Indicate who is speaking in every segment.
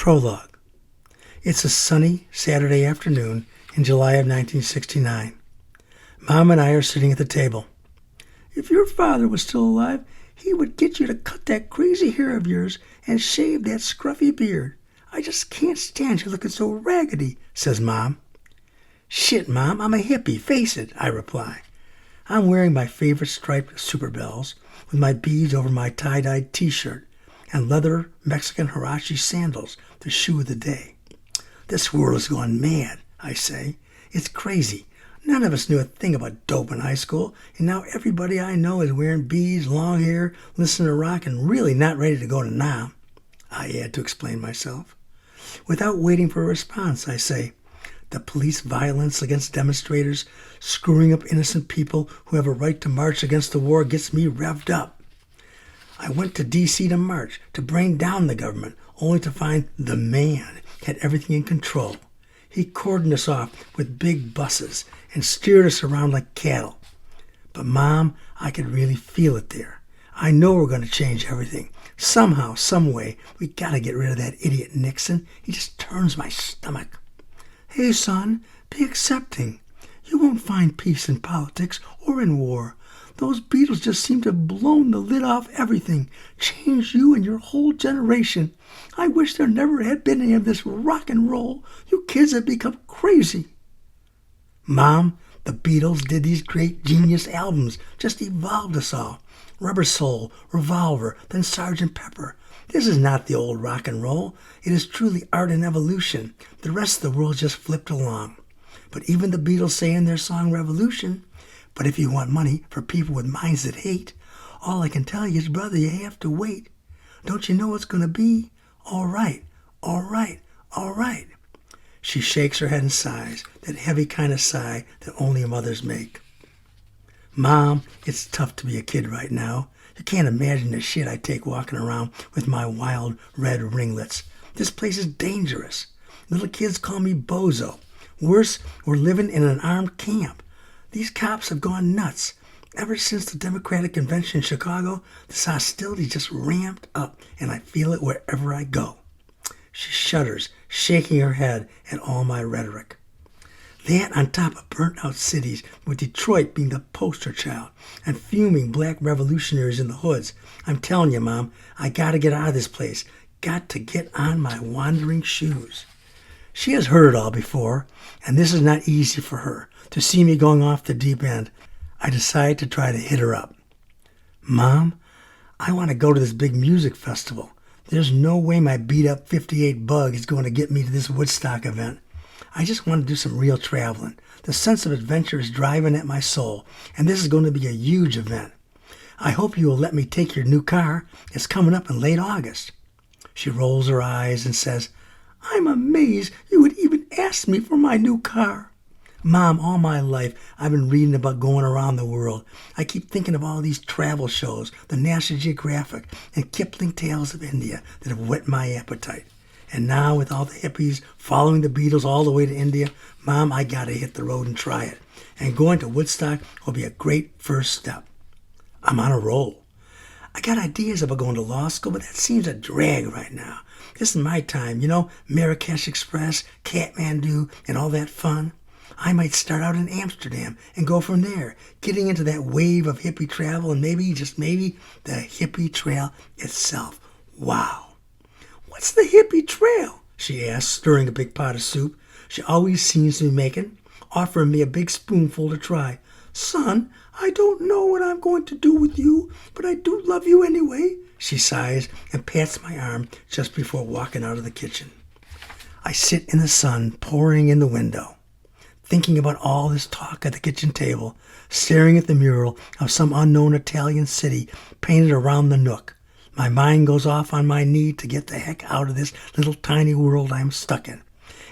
Speaker 1: Prologue. It's a sunny Saturday afternoon in July of 1969. Mom and I are sitting at the table. If your father was still alive, he would get you to cut that crazy hair of yours and shave that scruffy beard. I just can't stand you looking so raggedy, says Mom. Shit, Mom, I'm a hippie, face it, I reply. I'm wearing my favorite striped Super Bells with my beads over my tie-dyed t-shirt and leather Mexican Huarache sandals, the shoe of the day. This world has gone mad, I say. It's crazy. None of us knew a thing about dope in high school, and now everybody I know is wearing beads, long hair, listening to rock, and really not ready to go to Nam. I add to explain myself. Without waiting for a response, I say, the police violence against demonstrators, screwing up innocent people who have a right to march against the war gets me revved up. I went to D.C. to march, to bring down the government, only to find the man had everything in control. He cordoned us off with big buses and steered us around like cattle. But, Mom, I could really feel it there. I know we're going to change everything. Somehow, some way, we got to get rid of that idiot Nixon. He just turns my stomach. Hey, son, be accepting. You won't find peace in politics or in war. Those Beatles just seem to have blown the lid off everything, changed you and your whole generation. I wish there never had been any of this rock and roll. You kids have become crazy. Mom, the Beatles did these great genius albums, just evolved us all. Rubber Soul, Revolver, then Sgt. Pepper. This is not the old rock and roll. It is truly art and evolution. The rest of the world just flipped along. But even the Beatles say in their song Revolution, but if you want money for people with minds that hate, all I can tell you is, brother, you have to wait. Don't you know it's going to be? All right, all right, all right. She shakes her head and sighs, that heavy kind of sigh that only mothers make. Mom, it's tough to be a kid right now. You can't imagine the shit I take walking around with my wild red ringlets. This place is dangerous. Little kids call me Bozo. Worse, we're living in an armed camp. These cops have gone nuts. Ever since the Democratic Convention in Chicago, this hostility just ramped up, and I feel it wherever I go. She shudders, shaking her head at all my rhetoric. That on top of burnt-out cities, with Detroit being the poster child, and fuming black revolutionaries in the hoods. I'm telling you, Mom, I gotta get out of this place. Got to get on my wandering shoes. She has heard it all before, and this is not easy for her. To see me going off the deep end, I decide to try to hit her up. Mom, I want to go to this big music festival. There's no way my beat-up 58 Bug is going to get me to this Woodstock event. I just want to do some real traveling. The sense of adventure is driving at my soul, and this is going to be a huge event. I hope you will let me take your new car. It's coming up in late August. She rolls her eyes and says, I'm amazed you would even ask me for my new car. Mom, all my life, I've been reading about going around the world. I keep thinking of all these travel shows, the National Geographic, and Kipling Tales of India that have whet my appetite. And now, with all the hippies following the Beatles all the way to India, Mom, I gotta hit the road and try it. And going to Woodstock will be a great first step. I'm on a roll. I got ideas about going to law school, but that seems a drag right now. This is my time, you know, Marrakesh Express, Kathmandu, and all that fun. I might start out in Amsterdam and go from there, getting into that wave of hippie travel and maybe, just maybe, the hippie trail itself. Wow. What's the hippie trail? She asks, stirring a big pot of soup she always seems to be making, offering me a big spoonful to try. Son, I don't know what I'm going to do with you, but I do love you anyway, she sighs and pats my arm just before walking out of the kitchen. I sit in the sun pouring in the window, thinking about all this talk at the kitchen table, staring at the mural of some unknown Italian city painted around the nook. My mind goes off on my need to get the heck out of this little tiny world I'm stuck in.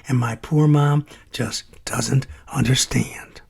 Speaker 1: And my poor mom just doesn't understand.